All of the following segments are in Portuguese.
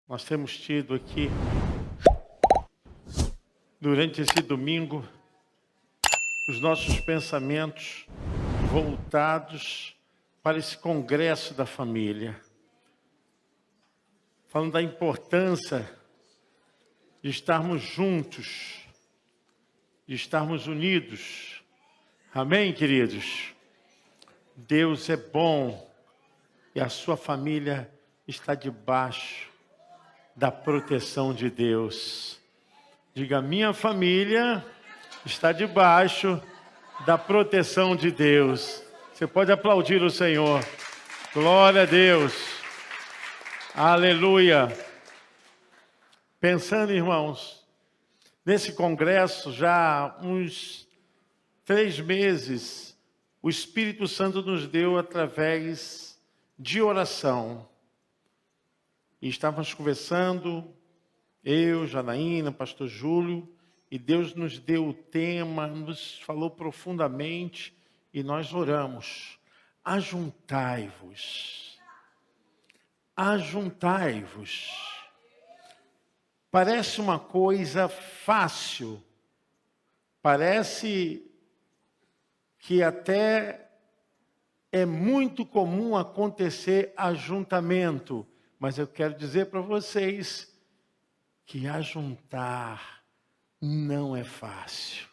Nós temos tido aqui, durante esse domingo, os nossos pensamentos voltados para esse congresso da família. Falando da importância de estarmos juntos, de estarmos unidos. Amém, queridos? Deus é bom e a sua família está debaixo da proteção de Deus. Diga, minha família está debaixo da proteção de Deus. Você pode aplaudir o Senhor. Glória a Deus. Aleluia. Pensando, irmãos, nesse congresso, já há uns 3 meses, o Espírito Santo nos deu através de oração. E estávamos conversando, eu, Janaína, pastor Júlio, e Deus nos deu o tema, nos falou profundamente, e nós oramos. Ajuntai-vos. Ajuntai-vos. Parece uma coisa fácil, parece que até é muito comum acontecer ajuntamento, mas eu quero dizer para vocês que ajuntar não é fácil.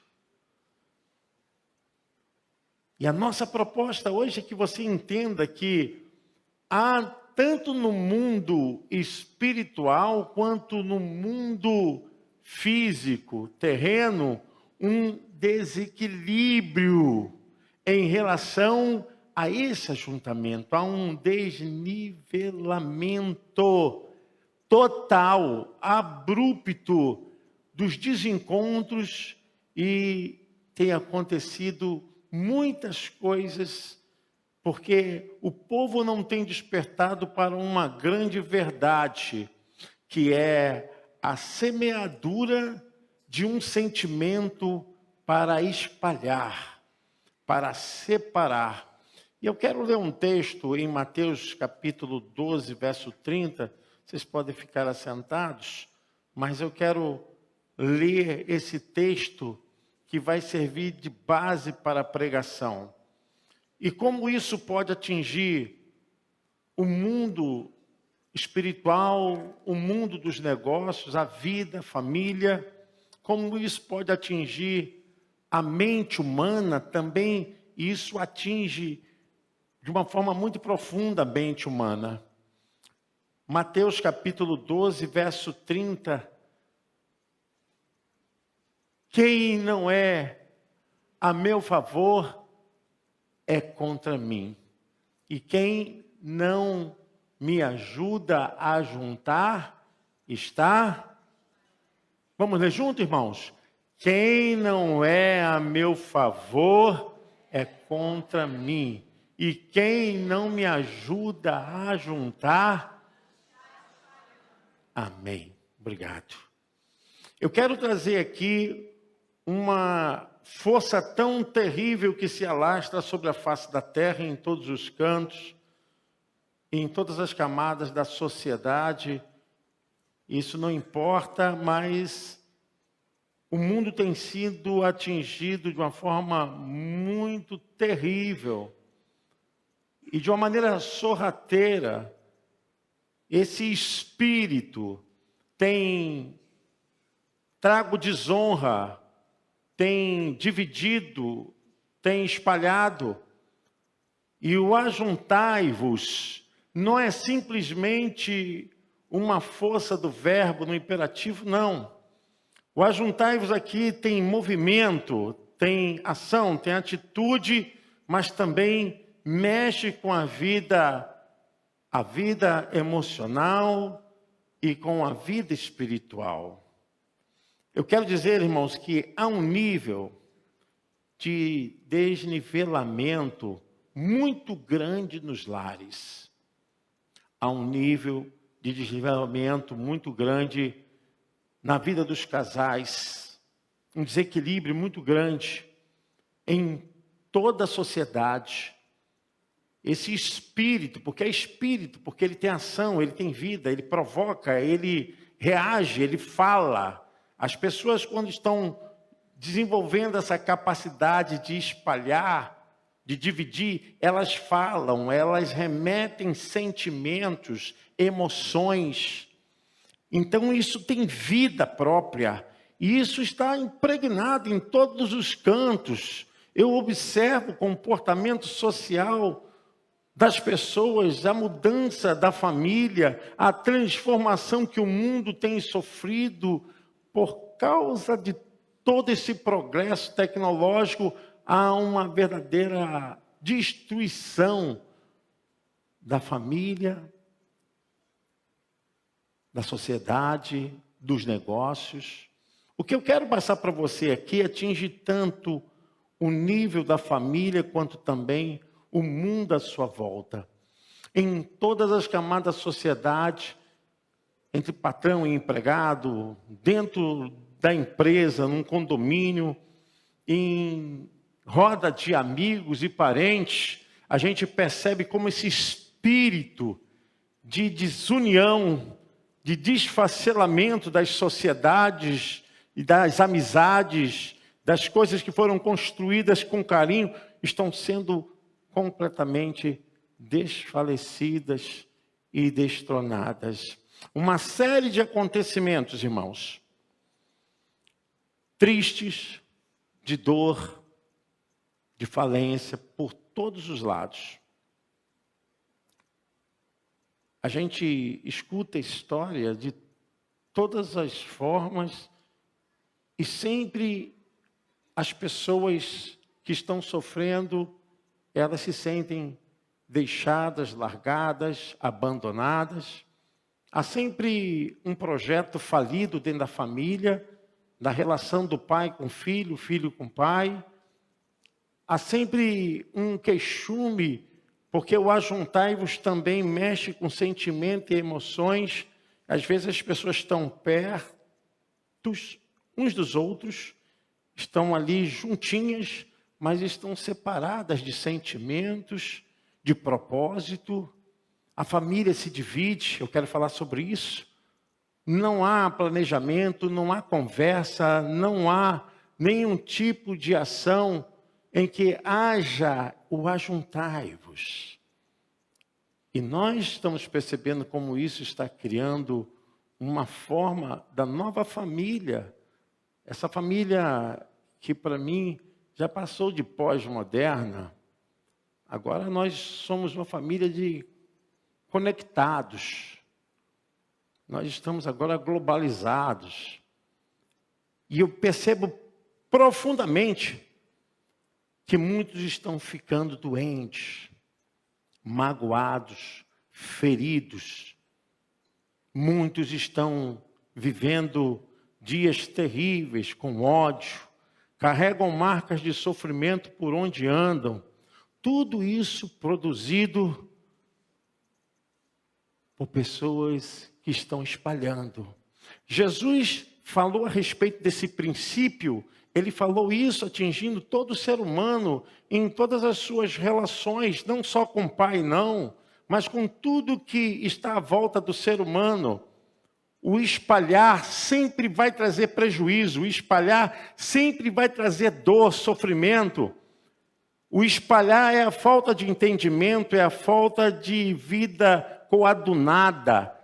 E a nossa proposta hoje é que você entenda que há tanto no mundo espiritual quanto no mundo físico, terreno, um desequilíbrio em relação a esse ajuntamento, há um desnivelamento total, abrupto dos desencontros, e tem acontecido muitas coisas porque o povo não tem despertado para uma grande verdade, que é a semeadura de um sentimento para espalhar, para separar. E eu quero ler um texto em Mateus capítulo 12, verso 30. Vocês podem ficar assentados, mas eu quero ler esse texto que vai servir de base para a pregação. E como isso pode atingir o mundo espiritual, o mundo dos negócios, a vida, a família, como isso pode atingir a mente humana, também isso atinge de uma forma muito profunda a mente humana. Mateus capítulo 12, verso 30. Quem não é a meu favor é contra mim. E quem não me ajuda a juntar está... Vamos ler junto, irmãos? Quem não é a meu favor é contra mim. E quem não me ajuda a juntar... Amém. Obrigado. Eu quero trazer aqui uma força tão terrível que se alastra sobre a face da terra, em todos os cantos, em todas as camadas da sociedade. Isso não importa, mas o mundo tem sido atingido de uma forma muito terrível e de uma maneira sorrateira. Esse espírito tem trago desonra, tem dividido, tem espalhado. E o ajuntai-vos não é simplesmente uma força do verbo no imperativo, não. O ajuntai-vos aqui tem movimento, tem ação, tem atitude, mas também mexe com a vida emocional e com a vida espiritual. Eu quero dizer, irmãos, que há um nível de desnivelamento muito grande nos lares. Há um nível de desnivelamento muito grande na vida dos casais. Um desequilíbrio muito grande em toda a sociedade. esse espírito, porque é espírito, porque ele tem ação, ele tem vida, ele provoca, ele reage, ele fala. As pessoas, quando estão desenvolvendo essa capacidade de espalhar, de dividir, elas falam, elas remetem sentimentos, emoções. Então isso tem vida própria, e isso está impregnado em todos os cantos. Eu observo o comportamento social das pessoas, a mudança da família, a transformação que o mundo tem sofrido por causa de todo esse progresso tecnológico. Há uma verdadeira destruição da família, da sociedade, dos negócios. O que eu quero passar para você aqui atinge tanto o nível da família quanto também o mundo à sua volta. Em todas as camadas da sociedade, entre patrão e empregado, dentro da empresa, num condomínio, em roda de amigos e parentes, a gente percebe como esse espírito de desunião, de desfacelamento das sociedades e das amizades, das coisas que foram construídas com carinho, estão sendo completamente desfalecidas e destronadas. Uma série de acontecimentos, irmãos, tristes, de dor, de falência, por todos os lados. A gente escuta a história de todas as formas e sempre as pessoas que estão sofrendo, elas se sentem deixadas, largadas, abandonadas. Há sempre um projeto falido dentro da família, da relação do pai com o filho com o pai. Há sempre um queixume, porque o ajuntai-vos também mexe com sentimento e emoções. Às vezes as pessoas estão perto uns dos outros, estão ali juntinhas, mas estão separadas de sentimentos, de propósito. A família se divide, eu quero falar sobre isso. Não há planejamento, não há conversa, não há nenhum tipo de ação em que haja o ajuntai-vos. E nós estamos percebendo como isso está criando uma forma da nova família. Essa família que para mim já passou de pós-moderna. Agora nós somos uma família de conectados. Nós estamos agora globalizados. E eu percebo profundamente que muitos estão ficando doentes, magoados, feridos. Muitos estão vivendo dias terríveis, com ódio, carregam marcas de sofrimento por onde andam. Tudo isso produzido por pessoas que estão espalhando. Jesus falou a respeito desse princípio. Ele falou isso atingindo todo o ser humano, em todas as suas relações, não só com o pai, não, mas com tudo que está à volta do ser humano. O espalhar sempre vai trazer prejuízo, o espalhar sempre vai trazer dor, sofrimento. O espalhar é a falta de entendimento, é a falta de vida coadunada.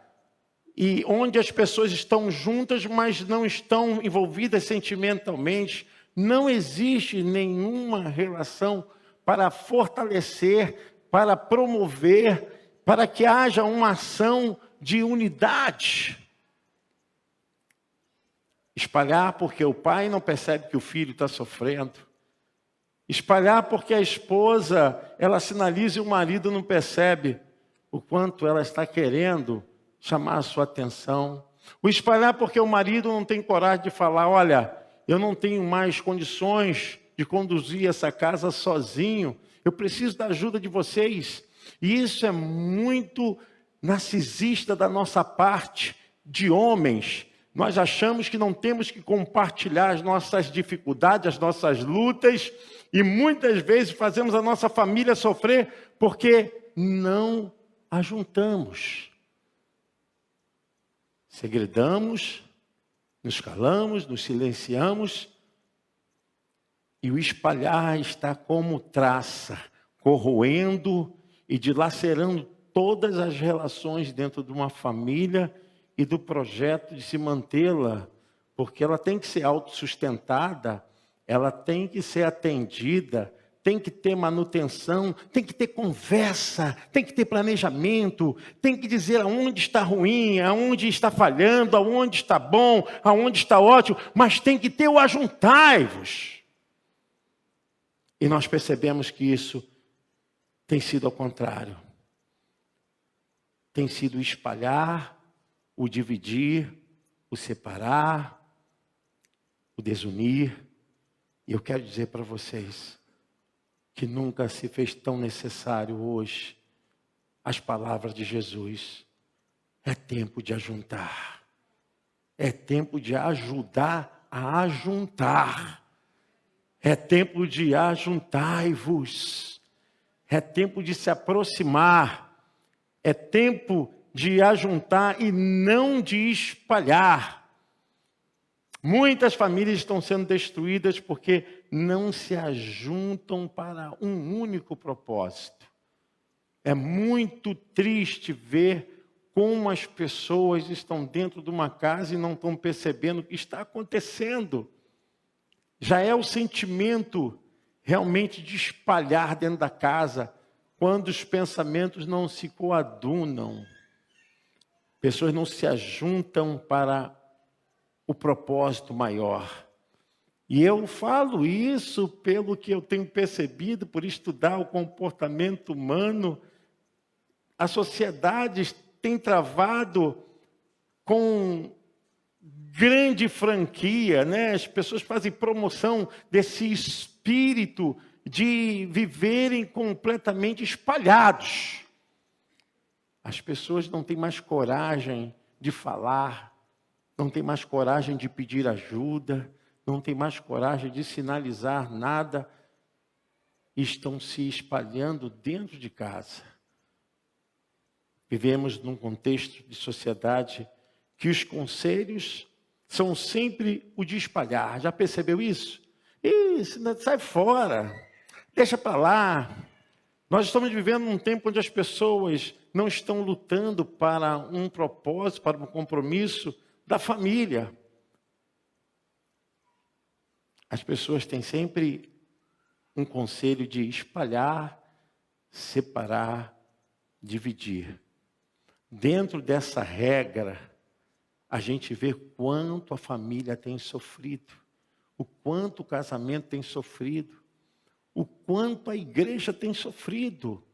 E onde as pessoas estão juntas, mas não estão envolvidas sentimentalmente. Não existe nenhuma relação para fortalecer, para promover, para que haja uma ação de unidade. Espalhar porque o pai não percebe que o filho está sofrendo. Espalhar porque a esposa, ela sinaliza e o marido não percebe o quanto ela está querendo chamar a sua atenção. O espalhar porque o marido não tem coragem de falar, olha, eu não tenho mais condições de conduzir essa casa sozinho, eu preciso da ajuda de vocês. E isso é muito narcisista da nossa parte, de homens, Nós achamos que não temos que compartilhar as nossas dificuldades, as nossas lutas, e muitas vezes fazemos a nossa família sofrer porque não ajuntamos. Segredamos, nos calamos, nos silenciamos, e o espalhar está como traça, corroendo e dilacerando todas as relações dentro de uma família e do projeto de se mantê-la, porque ela tem que ser autossustentada, ela tem que ser atendida, tem que ter manutenção, tem que ter conversa, tem que ter planejamento, tem que dizer aonde está ruim, aonde está falhando, aonde está bom, aonde está ótimo, mas tem que ter o ajuntai-vos. E nós percebemos que isso tem sido ao contrário. Tem sido o espalhar, o dividir, o separar, o desunir. E eu quero dizer para vocês que nunca se fez tão necessário hoje as palavras de Jesus. É tempo de ajuntar. É tempo de ajudar a ajuntar. É tempo de ajuntai-vos. É tempo de se aproximar. É tempo de ajuntar e não de espalhar. Muitas famílias estão sendo destruídas porque não se ajuntam para um único propósito. É muito triste ver como as pessoas estão dentro de uma casa e não estão percebendo o que está acontecendo. Já é o sentimento realmente de espalhar dentro da casa, quando os pensamentos não se coadunam. Pessoas não se ajuntam para o propósito maior. E eu falo isso pelo que eu tenho percebido, por estudar o comportamento humano. A sociedade tem travado com grande franquia, né? As pessoas fazem promoção desse espírito de viverem completamente espalhados. As pessoas não têm mais coragem de falar, não têm mais coragem de pedir ajuda, não têm mais coragem de sinalizar nada, estão se espalhando dentro de casa. Vivemos num contexto de sociedade que os conselhos são sempre o de espalhar. Já percebeu isso? Isso, sai fora, deixa para lá. Nós estamos vivendo num tempo onde as pessoas não estão lutando para um propósito, para um compromisso da família. As pessoas têm sempre um conselho de espalhar, separar, dividir. Dentro dessa regra, a gente vê quanto a família tem sofrido, o quanto o casamento tem sofrido, o quanto a igreja tem sofrido.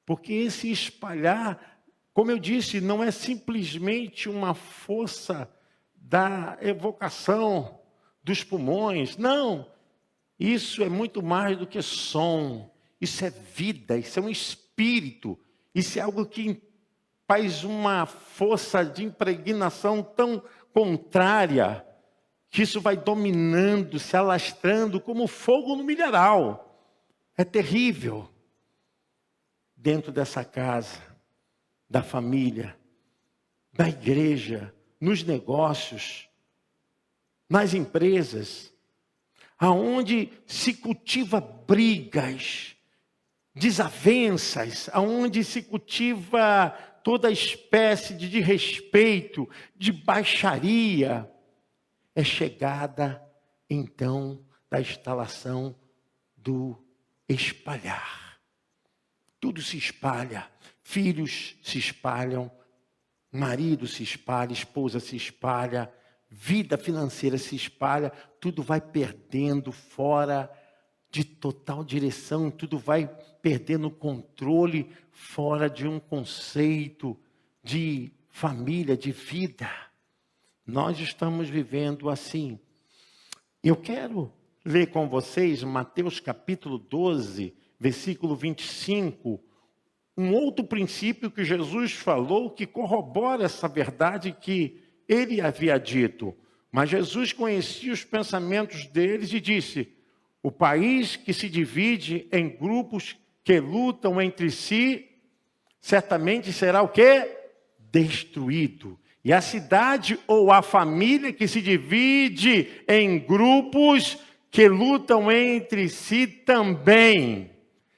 Porque esse espalhar, como eu disse, não é simplesmente uma força da evocação dos pulmões. Não, isso é muito mais do que som. Isso é vida, isso é um espírito. Isso é algo que faz uma força de impregnação tão contrária, que isso vai dominando, se alastrando como fogo no milharal. É terrível. Dentro dessa casa, da família, da igreja, nos negócios, nas empresas, aonde se cultiva brigas, desavenças, aonde se cultiva toda espécie de desrespeito, de baixaria, é chegada, então, da instalação do espalhar. Tudo se espalha, filhos se espalham, marido se espalha, esposa se espalha, vida financeira se espalha, tudo vai perdendo fora de total direção, tudo vai perdendo controle fora de um conceito de família, de vida. Nós estamos vivendo assim. Eu quero ler com vocês Mateus capítulo 12, versículo 25, um outro princípio que Jesus falou que corrobora essa verdade que ele havia dito. Mas Jesus conhecia os pensamentos deles e disse: o país que se divide em grupos que lutam entre si, certamente será o quê? Destruído. E a cidade ou a família que se divide em grupos que lutam entre si também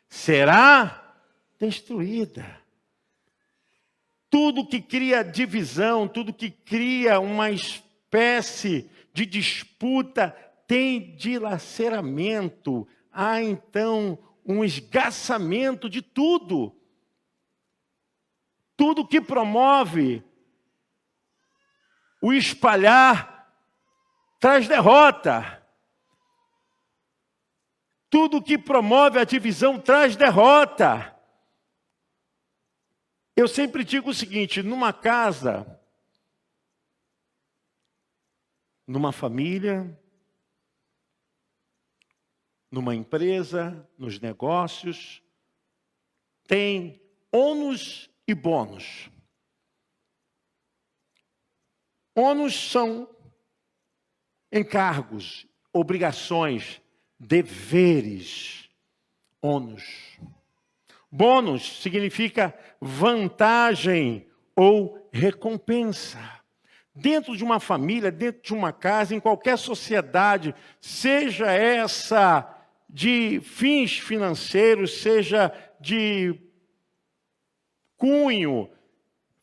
será destruída. Tudo que cria divisão, tudo que cria uma espécie de disputa tem dilaceramento. Há então um esgarçamento de tudo. Tudo que promove o espalhar traz derrota. Tudo que promove a divisão traz derrota. Eu sempre digo o seguinte: numa casa, numa família, numa empresa, nos negócios, tem ônus e bônus. Ônus são encargos, obrigações, deveres. Ônus. Bônus significa vantagem ou recompensa. Dentro de uma família, dentro de uma casa, em qualquer sociedade, seja essa de fins financeiros, seja de cunho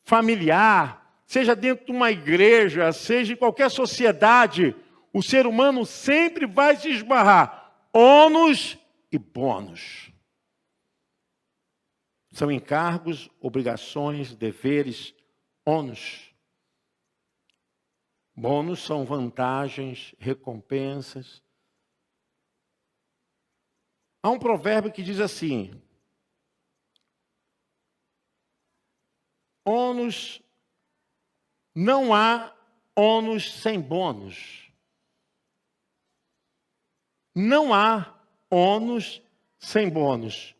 familiar, seja dentro de uma igreja, seja em qualquer sociedade, o ser humano sempre vai se esbarrar ônus e bônus. São encargos, obrigações, deveres, ônus. Bônus são vantagens, recompensas. Há um provérbio que diz assim: ônus, não há ônus sem bônus. Não há ônus sem bônus.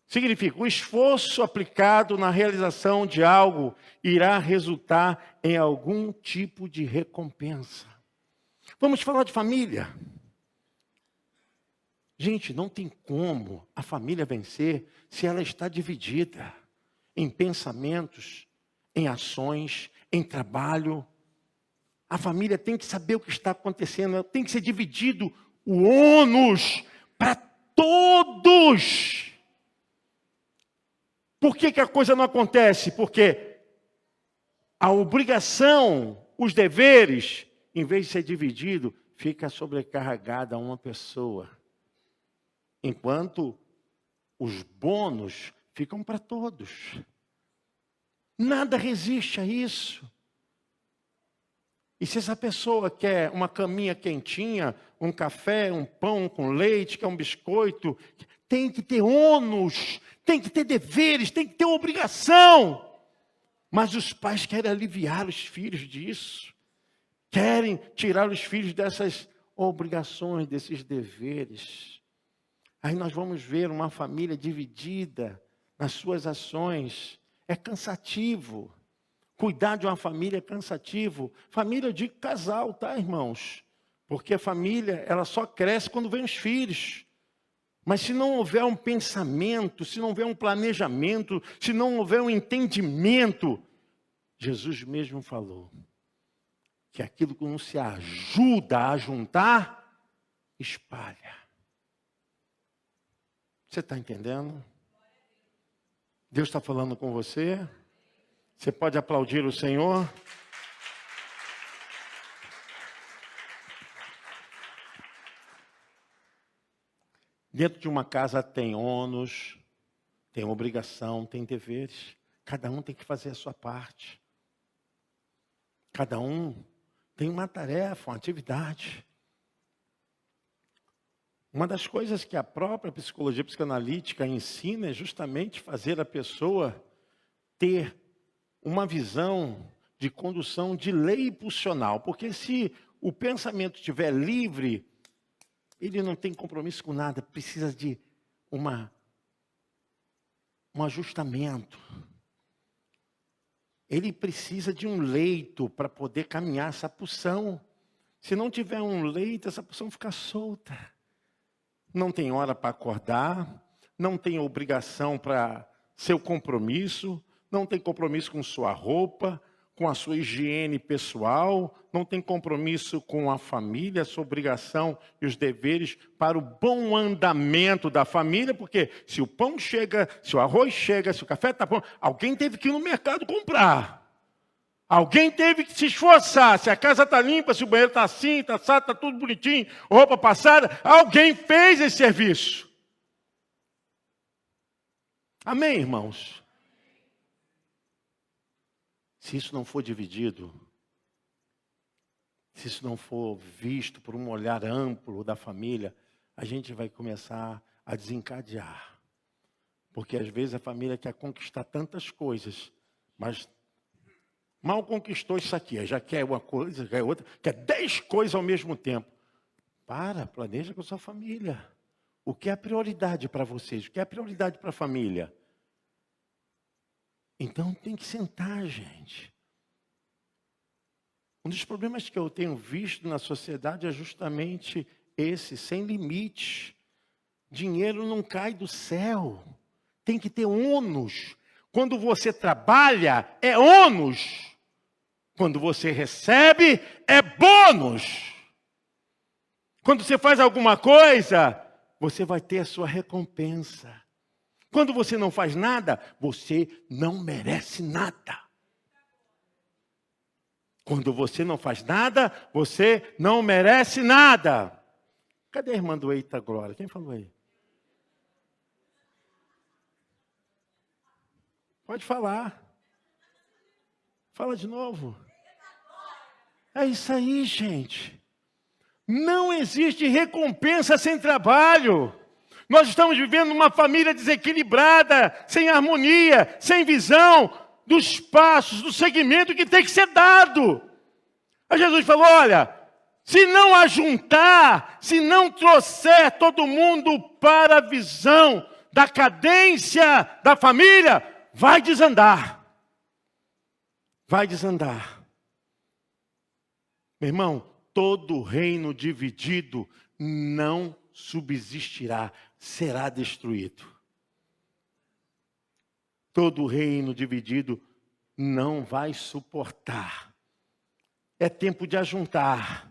Significa, o esforço aplicado na realização de algo irá resultar em algum tipo de recompensa. Vamos falar de família. Gente, não tem como a família vencer se ela está dividida em pensamentos, em ações, em trabalho. A família tem que saber o que está acontecendo, tem que ser dividido o ônus para todos. Por que a coisa não acontece? Porque a obrigação, os deveres, em vez de ser dividido, fica sobrecarregada a uma pessoa. Enquanto os bônus ficam para todos. Nada resiste a isso. E se essa pessoa quer uma caminha quentinha, um café, um pão com leite, quer um biscoito, tem que ter ônus, tem que ter deveres, tem que ter obrigação. Mas os pais querem aliviar os filhos disso. Querem tirar os filhos dessas obrigações, desses deveres. Aí nós vamos ver uma família dividida nas suas ações. É cansativo. Cuidar de uma família é cansativo. Família de casal, tá, irmãos? Porque a família, ela só cresce quando vem os filhos. Mas se não houver um pensamento, se não houver um planejamento, se não houver um entendimento, Jesus mesmo falou que aquilo que não se ajuda a juntar, espalha. Você está entendendo? Deus está falando com você? Você pode aplaudir o Senhor? Dentro de uma casa tem ônus, tem obrigação, tem deveres. Cada um tem que fazer a sua parte. Cada um tem uma tarefa, uma atividade. Uma das coisas que a própria psicologia psicanalítica ensina é justamente fazer a pessoa ter uma visão de condução de lei pulsional. Porque se o pensamento estiver livre, ele não tem compromisso com nada, precisa de um ajustamento. ele precisa de um leito para poder caminhar essa porção. Se não tiver um leito, essa porção fica solta. Não tem hora para acordar, não tem obrigação para seu compromisso, não tem compromisso com sua roupa, com a sua higiene pessoal, não tem compromisso com a família, a sua obrigação e os deveres para o bom andamento da família, porque se o pão chega, se o arroz chega, se o café está pronto, alguém teve que ir no mercado comprar. Alguém teve que se esforçar. Se a casa está limpa, se o banheiro está assim, está assado, está tudo bonitinho, roupa passada, alguém fez esse serviço. Amém, irmãos? Se isso não for dividido, se isso não for visto por um olhar amplo da família, a gente vai começar a desencadear. Porque às vezes a família quer conquistar tantas coisas, mas mal conquistou isso aqui, já quer uma coisa, quer outra, quer 10 coisas ao mesmo tempo. Planeja com a sua família. O que é prioridade para vocês? O que é prioridade para a família? Então tem que sentar, gente. Um dos problemas que eu tenho visto na sociedade é justamente esse, sem limite. Dinheiro não cai do céu. Tem que ter ônus. Quando você trabalha, é ônus. Quando você recebe, é bônus. Quando você faz alguma coisa, você vai ter a sua recompensa. Quando você não faz nada, você não merece nada. Quando você não faz nada, você não merece nada. Cadê a irmã do Eita Glória? Quem falou aí? Pode falar. Fala de novo. É isso aí, gente. Não existe recompensa sem trabalho. Nós estamos vivendo uma família desequilibrada, sem harmonia, sem visão dos passos, do segmento que tem que ser dado. Aí Jesus falou, olha, se não ajuntar, se não trouxer todo mundo para a visão da cadência da família, vai desandar. Vai desandar. Meu irmão, todo reino dividido não subsistirá, será destruído. Todo reino dividido não vai suportar. É tempo de ajuntar.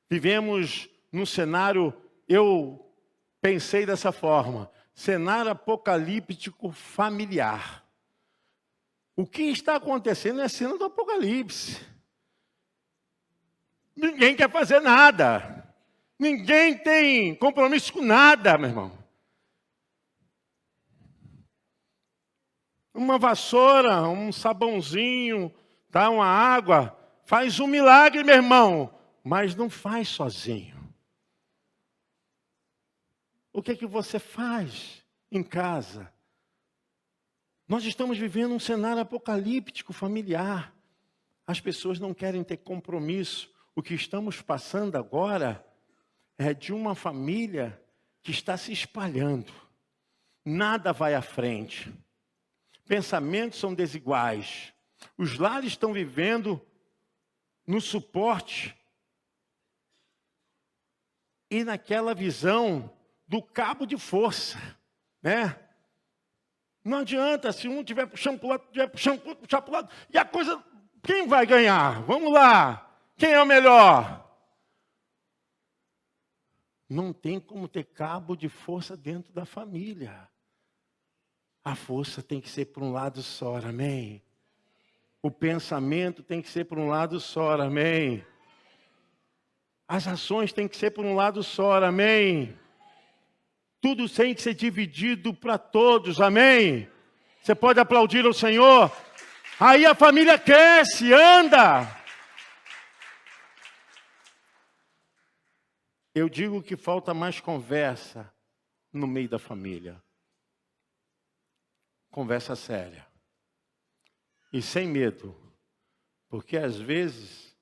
Vivemos num cenário, eu pensei dessa forma, cenário apocalíptico familiar. O que está acontecendo é a cena do Apocalipse. Ninguém quer fazer nada. Ninguém tem compromisso com nada, meu irmão. Uma vassoura, um sabãozinho, tá, uma água, faz um milagre, meu irmão, mas não faz sozinho. O que é que você faz em casa? Nós estamos vivendo um cenário apocalíptico familiar. As pessoas não querem ter compromisso. O que estamos passando agora é de uma família que está se espalhando. Nada vai à frente. Pensamentos são desiguais. Os lares estão vivendo no suporte e naquela visão do cabo de força, né? Não adianta, se um estiver puxando para o lado, estiver puxando para o outro, puxar para o lado, e a coisa, quem vai ganhar? Vamos lá, quem é o melhor? Não tem como ter cabo de força dentro da família. A força tem que ser por um lado só, amém? O pensamento tem que ser por um lado só, amém? As ações têm que ser por um lado só, amém? Tudo tem que ser dividido para todos, amém? Você pode aplaudir ao Senhor? Aí a família cresce, anda. Eu digo que falta mais conversa no meio da família. Conversa séria. E sem medo. Porque às vezes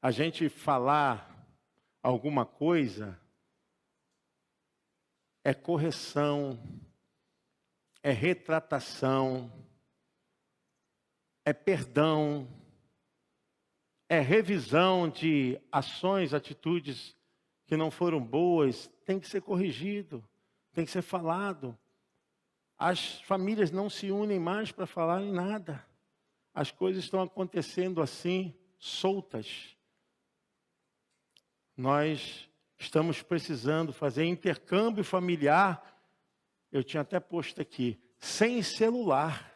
a gente falar alguma coisa é correção, é retratação, é perdão, é revisão de ações, atitudes que não foram boas, tem que ser corrigido, tem que ser falado. As famílias não se unem mais para falar em nada. As coisas estão acontecendo assim, soltas. Nós estamos precisando fazer intercâmbio familiar. Eu tinha até posto aqui, sem celular.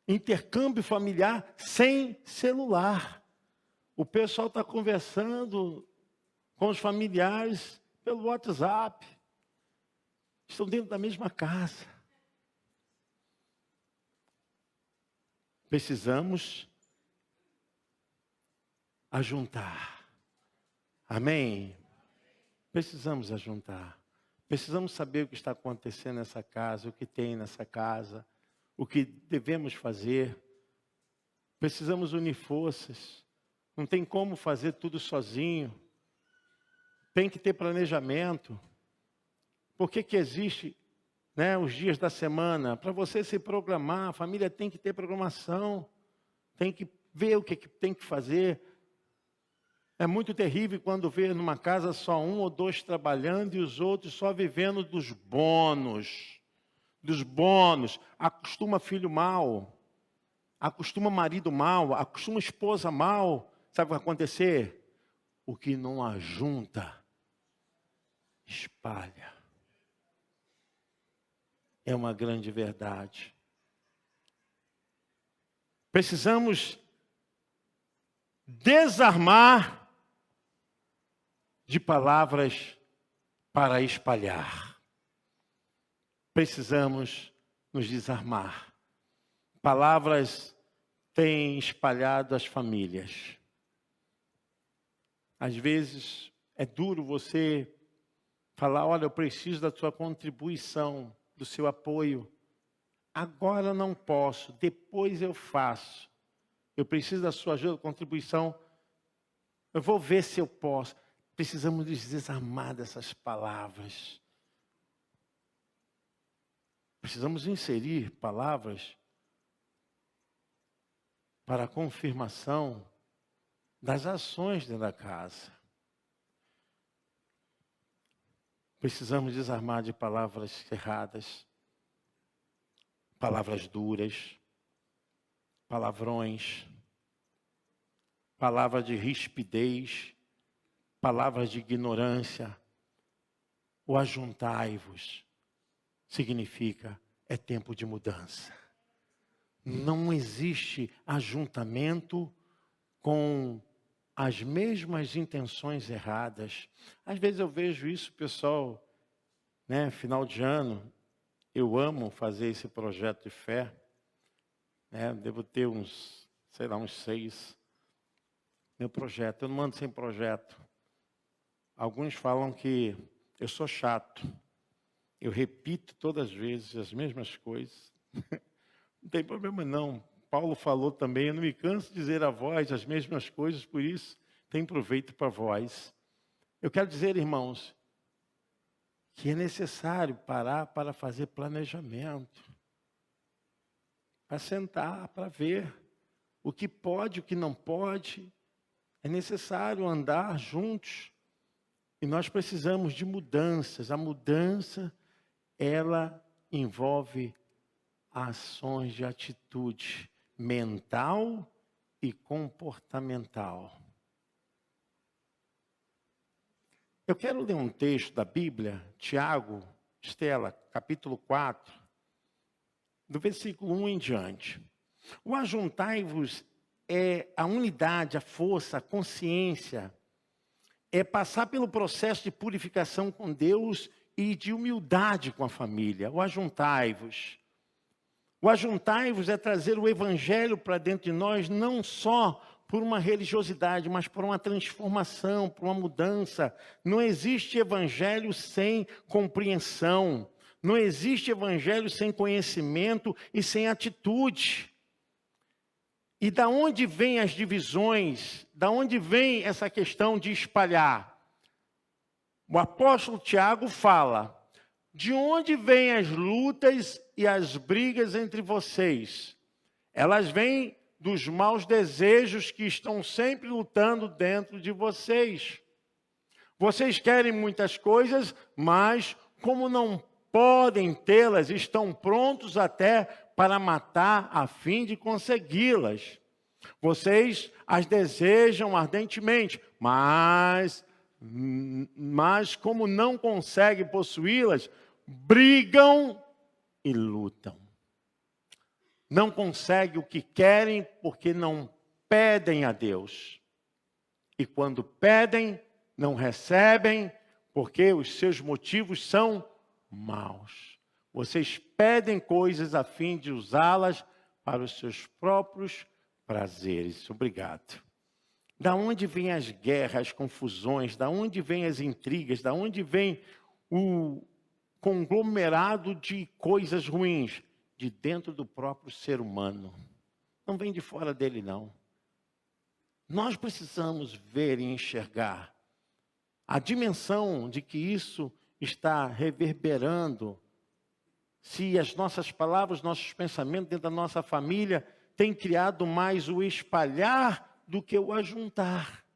Intercâmbio familiar sem celular. O pessoal está conversando com os familiares pelo WhatsApp. Estão dentro da mesma casa. Precisamos ajuntar. Amém? Precisamos ajuntar. Precisamos saber o que está acontecendo nessa casa, o que tem nessa casa, o que devemos fazer. Precisamos unir forças. Não tem como fazer tudo sozinho. Tem que ter planejamento. Por que existe, os dias da semana? Para você se programar, a família tem que ter programação. Tem que ver o que tem que fazer. É muito terrível quando vê numa casa só um ou dois trabalhando e os outros só vivendo dos bônus. Dos bônus. Acostuma filho mal. Acostuma marido mal. Acostuma esposa mal. Sabe o que vai acontecer? O que não ajunta, espalha. É uma grande verdade. Precisamos desarmar de palavras para espalhar. Precisamos nos desarmar. Palavras têm espalhado as famílias. Às vezes é duro você falar, olha, eu preciso da sua contribuição, do seu apoio. Agora não posso, depois eu faço. Eu preciso da sua ajuda, contribuição. Eu vou ver se eu posso. Precisamos nos desarmar dessas palavras. Precisamos inserir palavras para a confirmação das ações dentro da casa. Precisamos desarmar de palavras erradas, palavras duras, palavrões, palavras de rispidez, palavras de ignorância. O ajuntai-vos significa é tempo de mudança. Não existe ajuntamento com as mesmas intenções erradas. Às vezes eu vejo isso, pessoal, final de ano, eu amo fazer esse projeto de fé. Devo ter uns 6. Meu projeto, eu não ando sem projeto. Alguns falam que eu sou chato. Eu repito todas as vezes as mesmas coisas. Não tem problema não. Paulo falou também, eu não me canso de dizer a vós as mesmas coisas, por isso tem proveito para vós. Eu quero dizer, irmãos, que é necessário parar para fazer planejamento. Para sentar, para ver o que pode, o que não pode. É necessário andar juntos. E nós precisamos de mudanças. A mudança, ela envolve ações de atitude mental e comportamental. Eu quero ler um texto da Bíblia, Tiago, Estela, capítulo 4, do versículo 1 em diante. O ajuntai-vos é a unidade, a força, a consciência, é passar pelo processo de purificação com Deus e de humildade com a família. O ajuntai-vos. O ajuntai-vos é trazer o evangelho para dentro de nós, não só por uma religiosidade, mas por uma transformação, por uma mudança. Não existe evangelho sem compreensão. Não existe evangelho sem conhecimento e sem atitude. E da onde vêm as divisões? Da onde vem essa questão de espalhar? O apóstolo Tiago fala, de onde vêm as lutas e as brigas entre vocês? Elas vêm dos maus desejos que estão sempre lutando dentro de vocês. Vocês querem muitas coisas, mas como não podem tê-las, estão prontos até para matar a fim de consegui-las. Vocês as desejam ardentemente, mas como não conseguem possuí-las, brigam e lutam. Não conseguem o que querem porque não pedem a Deus. E quando pedem, não recebem porque os seus motivos são maus. Vocês pedem coisas a fim de usá-las para os seus próprios prazeres. Obrigado. Da onde vêm as guerras, as confusões? Da onde vêm as intrigas? Da onde vem o conglomerado de coisas ruins? De dentro do próprio ser humano. Não vem de fora dele, não. Nós precisamos ver e enxergar a dimensão de que isso está reverberando. Se as nossas palavras, nossos pensamentos dentro da nossa família têm criado mais o espalhar do que o ajuntar.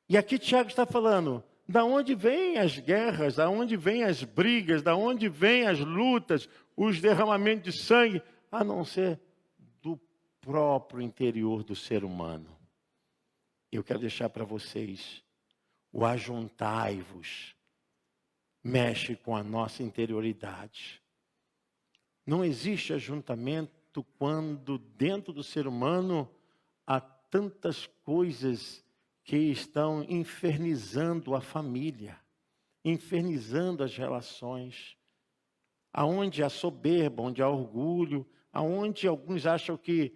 E aqui Tiago está falando, da onde vêm as guerras, da onde vêm as brigas, da onde vêm as lutas, os derramamentos de sangue, a não ser do próprio interior do ser humano. Eu quero deixar para vocês, o ajuntai-vos mexe com a nossa interioridade. Não existe ajuntamento quando dentro do ser humano há tantas coisas que estão infernizando a família, infernizando as relações. Aonde há soberba, onde há orgulho, aonde alguns acham que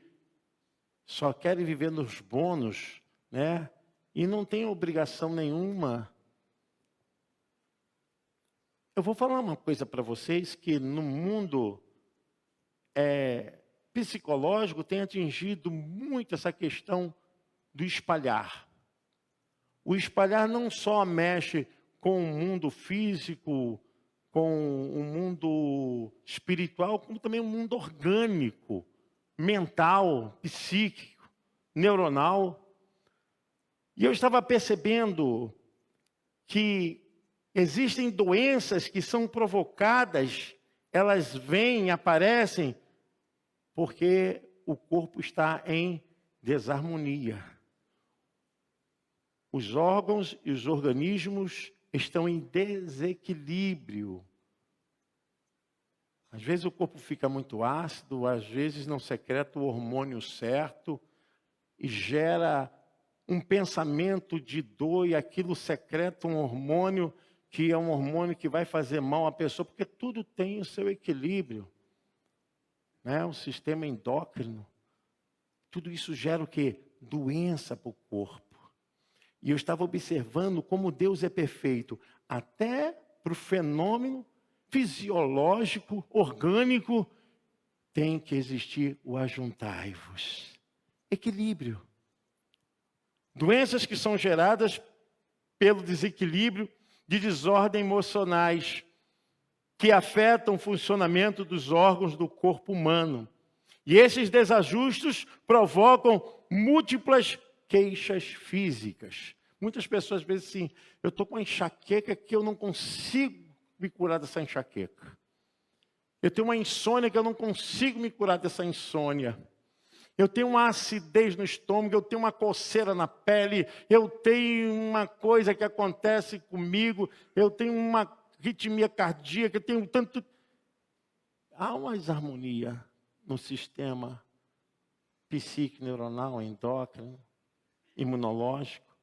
só querem viver nos bônus, né? E não tem obrigação nenhuma. Eu vou falar uma coisa para vocês que no mundo psicológico tem atingido muito essa questão do espalhar. O espalhar não só mexe com o mundo físico, com o mundo espiritual, como também o mundo orgânico, mental, psíquico, neuronal. E eu estava percebendo que existem doenças que são provocadas, elas vêm, aparecem, porque o corpo está em desarmonia. Os órgãos e os organismos estão em desequilíbrio. Às vezes o corpo fica muito ácido, às vezes não secreta o hormônio certo e gera um pensamento de dor e aquilo secreta um hormônio que é um hormônio que vai fazer mal à pessoa, porque tudo tem o seu equilíbrio, né? O sistema endócrino, tudo isso gera o quê? Doença para o corpo. E eu estava observando como Deus é perfeito, até para o fenômeno fisiológico, orgânico, tem que existir o ajuntai-vos. Equilíbrio. Doenças que são geradas pelo desequilíbrio de desordem emocionais, que afetam o funcionamento dos órgãos do corpo humano. E esses desajustes provocam múltiplas queixas físicas. Muitas pessoas dizem assim, eu estou com uma enxaqueca que eu não consigo me curar dessa enxaqueca. Eu tenho uma insônia que eu não consigo me curar dessa insônia. Eu tenho uma acidez no estômago, eu tenho uma coceira na pele, eu tenho uma coisa que acontece comigo, eu tenho uma arritmia cardíaca, eu tenho tanto... Há uma desarmonia no sistema psíquico, neuronal, endócrino, imunológico,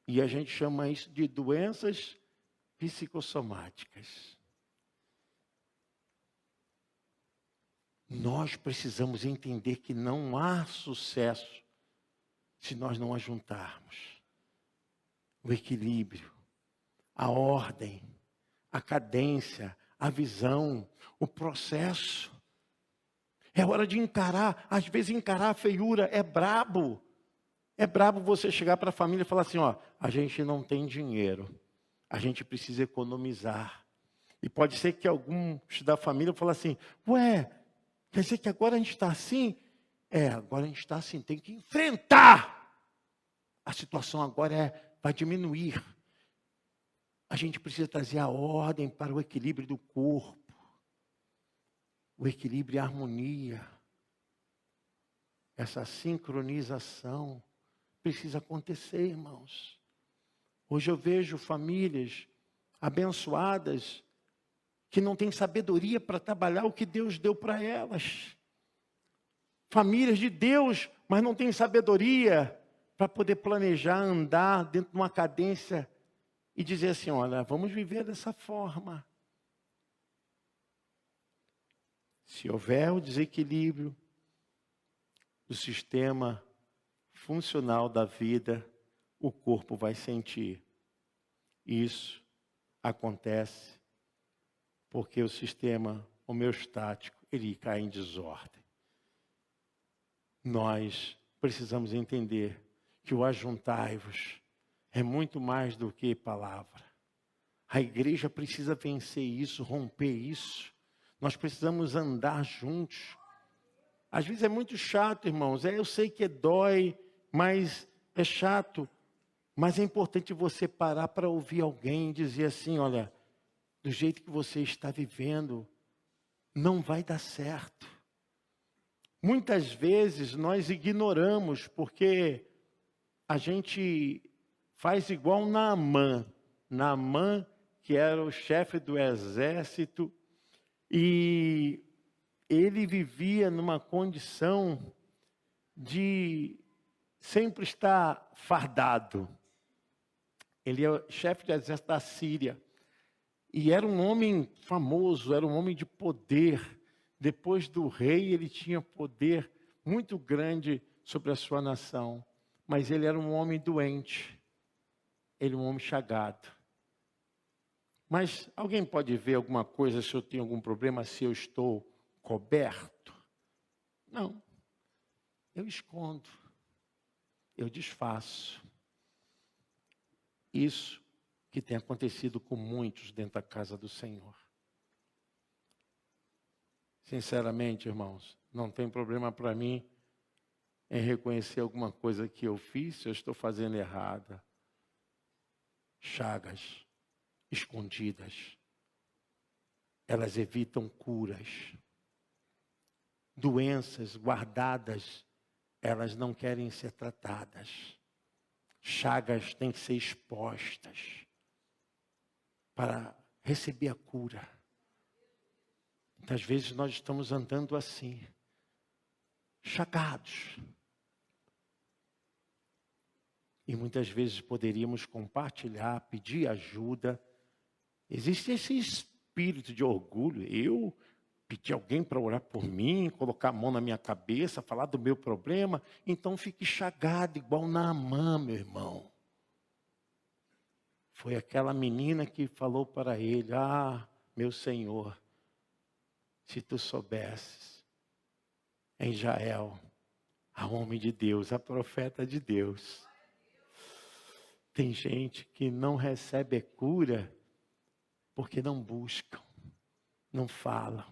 e a gente chama isso de doenças psicossomáticas. Nós precisamos entender que não há sucesso se nós não ajuntarmos o equilíbrio, a ordem, a cadência, a visão, o processo. É hora de encarar, às vezes encarar a feiura é brabo. É brabo você chegar para a família e falar assim, ó, a gente não tem dinheiro, a gente precisa economizar. E pode ser que alguns da família falem assim, ué, quer dizer que agora a gente está assim? Agora a gente está assim, tem que enfrentar. A situação agora vai diminuir. A gente precisa trazer a ordem para o equilíbrio do corpo. O equilíbrio e a harmonia. Essa sincronização precisa acontecer, irmãos. Hoje eu vejo famílias abençoadas que não têm sabedoria para trabalhar o que Deus deu para elas. Famílias de Deus, mas não têm sabedoria para poder planejar, andar dentro de uma cadência e dizer assim, olha, vamos viver dessa forma. Se houver o desequilíbrio do sistema funcional da vida, o corpo vai sentir. Isso acontece porque o sistema homeostático, ele cai em desordem. Nós precisamos entender que o ajuntai-vos é muito mais do que palavra. A igreja precisa vencer isso, romper isso. Nós precisamos andar juntos. Às vezes é muito chato, irmãos. Eu sei que dói, mas é chato. Mas é importante você parar para ouvir alguém dizer assim, olha, do jeito que você está vivendo, não vai dar certo. Muitas vezes nós ignoramos, porque a gente faz igual Naamã. Naamã, que era o chefe do exército, e ele vivia numa condição de sempre estar fardado. Ele é o chefe do exército da Síria. E era um homem famoso, era um homem de poder. Depois do rei, ele tinha poder muito grande sobre a sua nação. Mas ele era um homem doente. Ele era um homem chagado. Mas alguém pode ver alguma coisa se eu tenho algum problema, se eu estou coberto? Não. Eu escondo. Eu desfaço. Isso que tem acontecido com muitos dentro da casa do Senhor. Sinceramente, irmãos, não tem problema para mim em reconhecer alguma coisa que eu fiz, se eu estou fazendo errada. Chagas escondidas, elas evitam curas. Doenças guardadas, elas não querem ser tratadas. Chagas têm que ser expostas para receber a cura. Muitas vezes nós estamos andando assim, chagados. E muitas vezes poderíamos compartilhar, pedir ajuda. Existe esse espírito de orgulho. Eu pedir alguém para orar por mim, colocar a mão na minha cabeça, falar do meu problema. Então fique chagado igual Naamã, meu irmão. Foi aquela menina que falou para ele, meu Senhor, se tu soubesses, em Israel, a homem de Deus, a profeta de Deus. Tem gente que não recebe cura porque não buscam, não falam.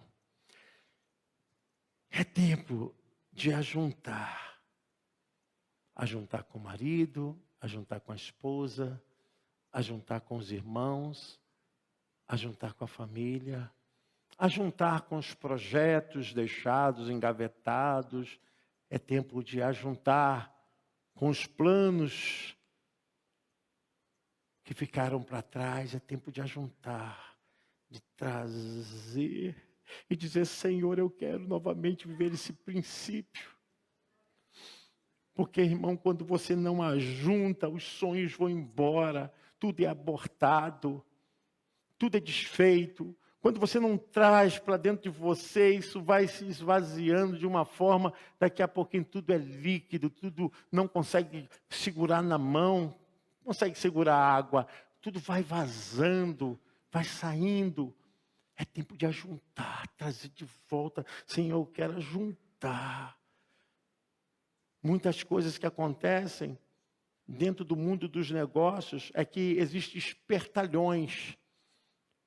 É tempo de ajuntar. Ajuntar com o marido, ajuntar com a esposa, ajuntar com os irmãos, ajuntar com a família, ajuntar com os projetos deixados, engavetados. É tempo de ajuntar com os planos que ficaram para trás. É tempo de ajuntar, de trazer e dizer, Senhor, eu quero novamente viver esse princípio. Porque, irmão, quando você não ajunta, os sonhos vão embora, tudo é abortado, tudo é desfeito. Quando você não traz para dentro de você, isso vai se esvaziando de uma forma, daqui a pouquinho tudo é líquido, tudo não consegue segurar na mão, não consegue segurar a água, tudo vai vazando, vai saindo. É tempo de ajuntar, trazer de volta. Senhor, eu quero ajuntar. Muitas coisas que acontecem dentro do mundo dos negócios é que existem espertalhões.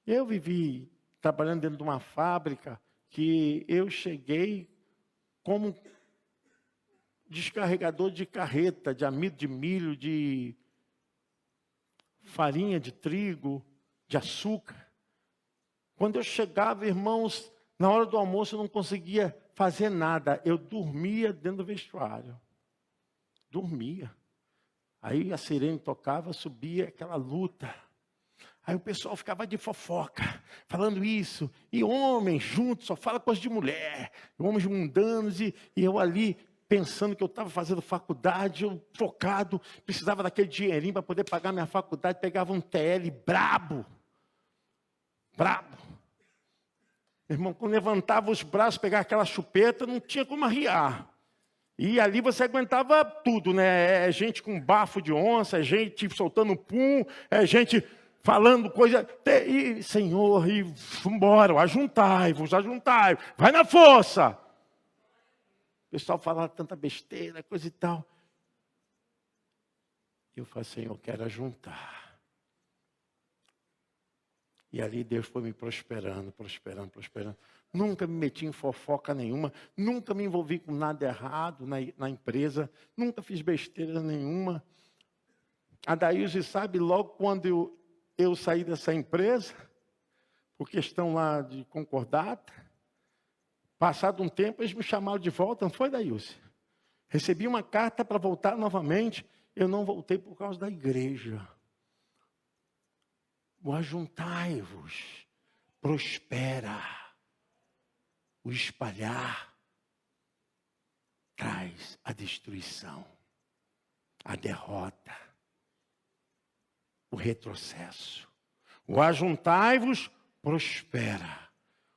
Eu vivi trabalhando dentro de uma fábrica que eu cheguei como descarregador de carreta, de amido de milho, de farinha de trigo, de açúcar. Quando eu chegava, irmãos, na hora do almoço eu não conseguia fazer nada. Eu dormia dentro do vestuário. Dormia. Aí a sirene tocava, subia aquela luta. Aí o pessoal ficava de fofoca, falando isso. E homens juntos, só fala coisa de mulher. Homens mundanos e eu ali pensando que eu estava fazendo faculdade, eu focado, precisava daquele dinheirinho para poder pagar minha faculdade. Pegava um TL brabo. Brabo. Meu irmão, quando levantava os braços, pegava aquela chupeta, não tinha como arriar. E ali você aguentava tudo, né? É gente com bafo de onça, é gente soltando pum, é gente falando coisa. E, Senhor, e vambora, ajuntai-vos, ajuntai-vos, vai na força. O pessoal falava tanta besteira, coisa e tal. Eu falei, Senhor, eu quero ajuntar. E ali Deus foi me prosperando, prosperando, prosperando. Nunca me meti em fofoca nenhuma, nunca me envolvi com nada errado na empresa, nunca fiz besteira nenhuma. A Daílse sabe, logo quando eu saí dessa empresa, por questão lá de concordata, passado um tempo, eles me chamaram de volta, não foi, Daílse? Recebi uma carta para voltar novamente, eu não voltei por causa da igreja. O ajuntai-vos, prospera. O espalhar traz a destruição, a derrota, o retrocesso. O ajuntai-vos prospera.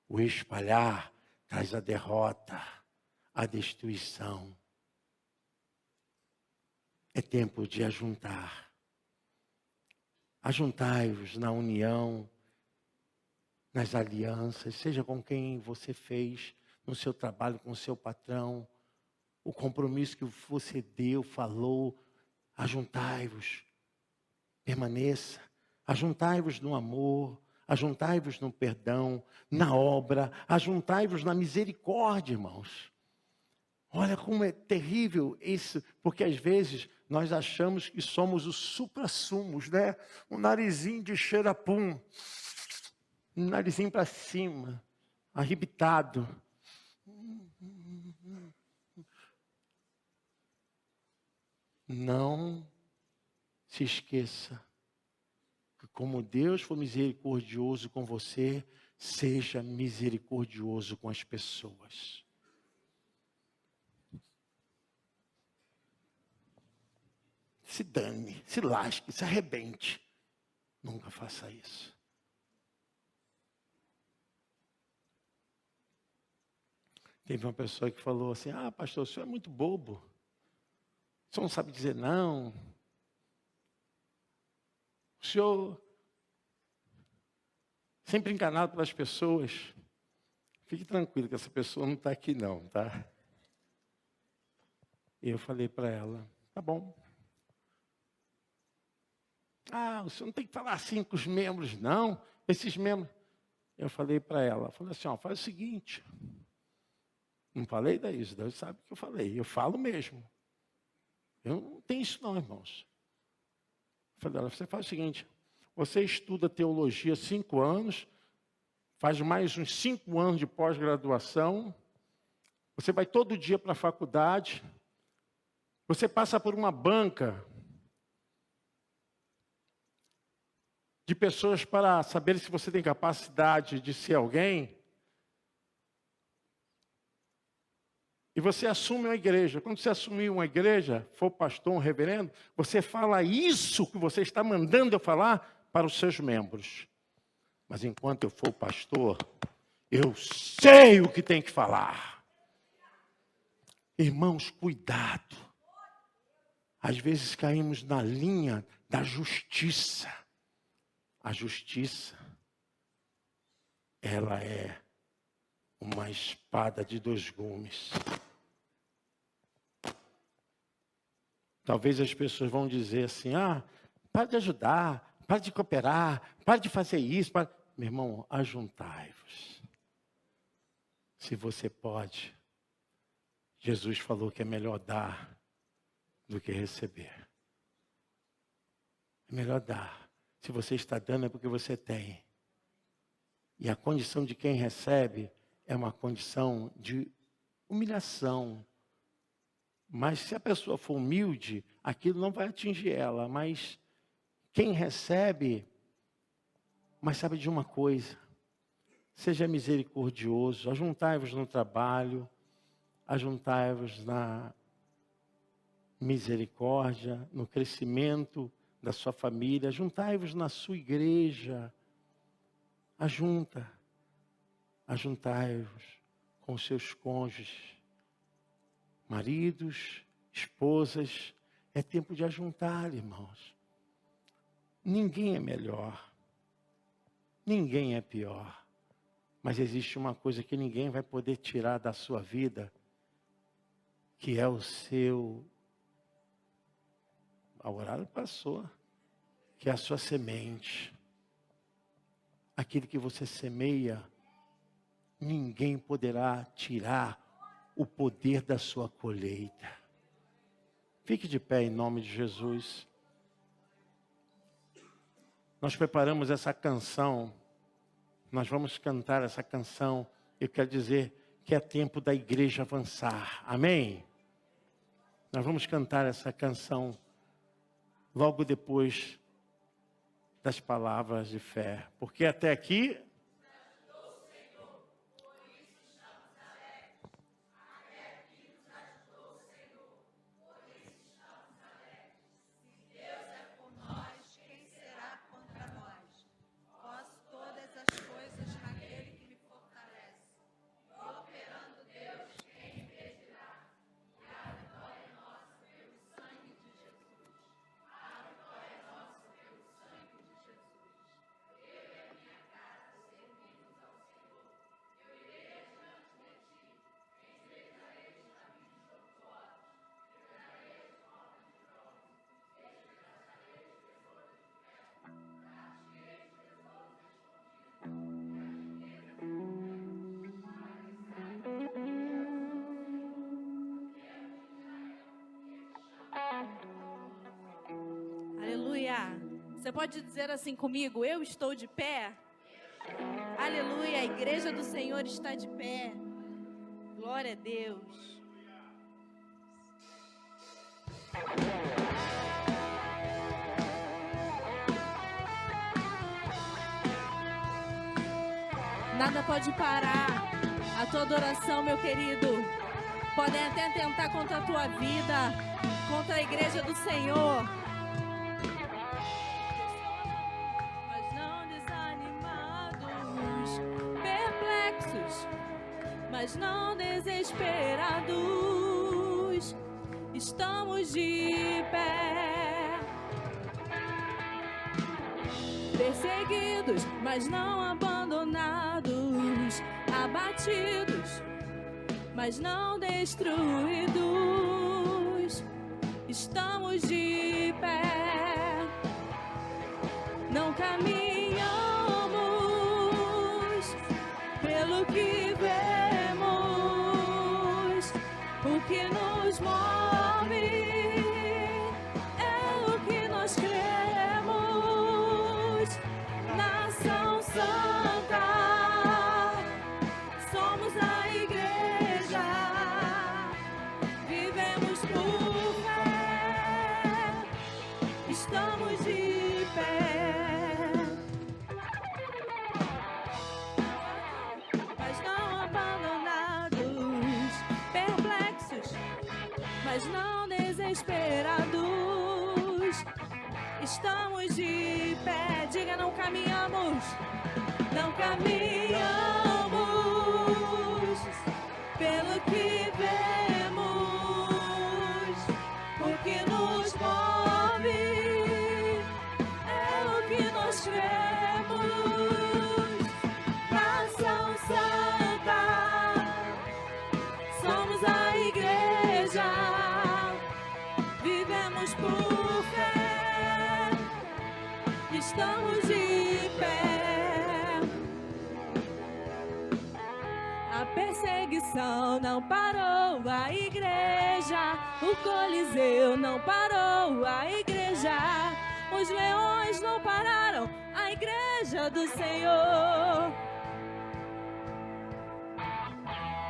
O espalhar traz a derrota, a destruição. É tempo de ajuntar. Ajuntai-vos na união, nas alianças, seja com quem você fez no seu trabalho, com o seu patrão, o compromisso que você deu, falou, ajuntai-vos, permaneça, ajuntai-vos no amor, ajuntai-vos no perdão, na obra, ajuntai-vos na misericórdia, irmãos. Olha como é terrível isso, porque às vezes nós achamos que somos os supra-sumos, né? O narizinho de xerapum. Narizinho para cima, arrebitado. Não se esqueça que como Deus for misericordioso com você, seja misericordioso com as pessoas. Se dane, se lasque, se arrebente. Nunca faça isso. Teve uma pessoa que falou assim, pastor, o senhor é muito bobo. O senhor não sabe dizer não. O senhor sempre enganado pelas pessoas. Fique tranquilo que essa pessoa não está aqui não, tá? E eu falei para ela, tá bom. O senhor não tem que falar assim com os membros, não. Esses membros. Eu falei para ela, falei assim, faz o seguinte. Não falei daí, Deus sabe o que eu falei. Eu falo mesmo. Eu não tenho isso não, irmãos. Eu falei, você faz o seguinte. Você estuda teologia 5 anos. Faz mais uns 5 anos de pós-graduação. Você vai todo dia para a faculdade. Você passa por uma banca de pessoas para saber se você tem capacidade de ser alguém. E você assume uma igreja. Quando você assumir uma igreja, for pastor, um reverendo, você fala isso que você está mandando eu falar para os seus membros. Mas enquanto eu for pastor, eu sei o que tem que falar. Irmãos, cuidado. Às vezes caímos na linha da justiça. A justiça, ela é uma espada de 2 gumes. Talvez as pessoas vão dizer assim, para de ajudar, para de cooperar, para de fazer isso. Meu irmão, ajuntai-vos. Se você pode, Jesus falou que é melhor dar do que receber. É melhor dar. Se você está dando é porque você tem. E a condição de quem recebe é uma condição de humilhação. Mas se a pessoa for humilde, aquilo não vai atingir ela. Mas quem recebe, mas sabe de uma coisa, seja misericordioso, ajuntai-vos no trabalho, ajuntai-vos na misericórdia, no crescimento da sua família, ajuntai-vos na sua igreja, ajuntai-vos com seus cônjuges, maridos, esposas, é tempo de ajuntar, irmãos. Ninguém é melhor, ninguém é pior, mas existe uma coisa que ninguém vai poder tirar da sua vida, que é o horário passou, que é a sua semente. Aquilo que você semeia, ninguém poderá tirar o poder da sua colheita. Fique de pé em nome de Jesus. Nós preparamos essa canção, nós vamos cantar essa canção. Eu quero dizer que é tempo da igreja avançar. Amém? Nós vamos cantar essa canção logo depois das palavras de fé. Porque até aqui Aleluia. Você pode dizer assim comigo: eu estou de pé? Aleluia. A igreja do Senhor está de pé. Glória a Deus. Nada pode parar a tua adoração, meu querido. Podem até tentar contra a tua vida, contra a igreja do Senhor. Mas não desanimados, perplexos, mas não desesperados, estamos de pé. Perseguidos, mas não abandonados, abatidos, mas não destruídos, estamos de pé. Não caminhamos pelo que vemos, o que nos move é o que nós cremos. Nação Santa, somos a igreja, vivemos por fé, estamos de pé. Mas não abandonados, perplexos, mas não desesperados, estamos de pé. Diga, não caminhamos, não caminhamos pelo que vemos, o que nos move é o que nós cremos. Nação Santa, somos a igreja, vivemos por fé, estamos de pé. A perseguição não parou a igreja, o Coliseu não parou a igreja, os leões não pararam a igreja do Senhor.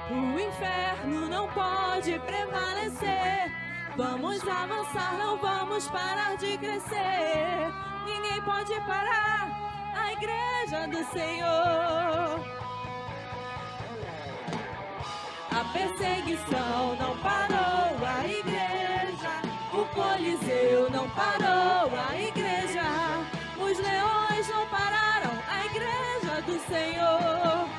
O inferno não pode prevalecer, vamos avançar, não vamos parar de crescer. Ninguém pode parar a igreja do Senhor. A perseguição não parou a igreja, o Coliseu não parou a igreja, os leões não pararam a igreja do Senhor.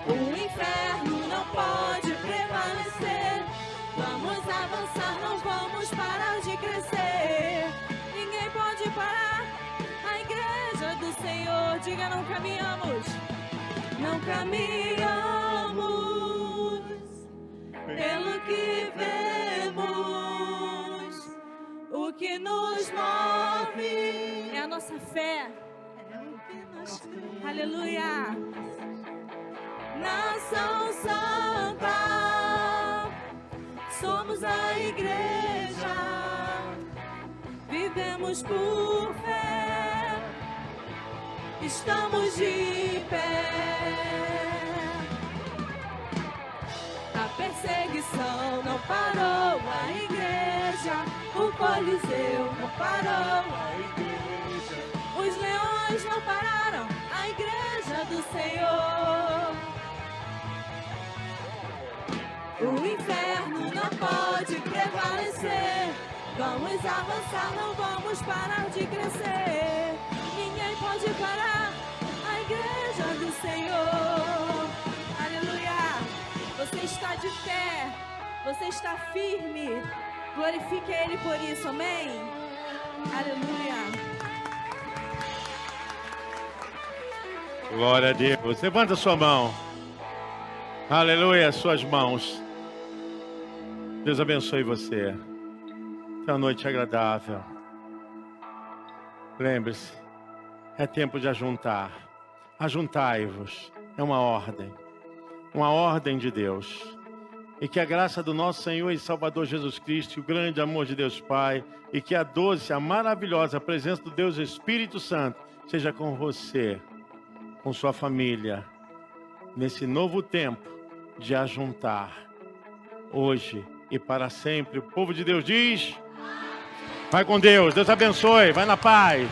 O inferno não pode prevalecer, vamos avançar, não vamos parar de crescer. Ninguém pode parar a igreja do Senhor. Diga, não caminhamos. Não caminhamos pelo que vemos, o que nos move é a nossa fé. Aleluia. Nação Santa, somos a igreja, vivemos por fé, estamos de pé. A perseguição não parou a igreja, o Coliseu não parou a igreja, os leões não pararam a igreja do Senhor. O inferno não pode prevalecer, vamos avançar, não vamos parar de crescer. Ninguém pode parar a igreja do Senhor. Aleluia. Você está de pé, você está firme. Glorifique a Ele por isso, amém? Aleluia. Glória a Deus. Levanta sua mão. Aleluia, suas mãos. Deus abençoe você. Tenha uma noite agradável. Lembre-se, é tempo de ajuntar. Ajuntai-vos. É uma ordem de Deus. E que a graça do nosso Senhor e Salvador Jesus Cristo, e o grande amor de Deus Pai, e que a doce, a maravilhosa presença do Deus Espírito Santo seja com você, com sua família, nesse novo tempo de ajuntar, hoje e para sempre. O povo de Deus diz: vai com Deus, Deus abençoe, vai na paz.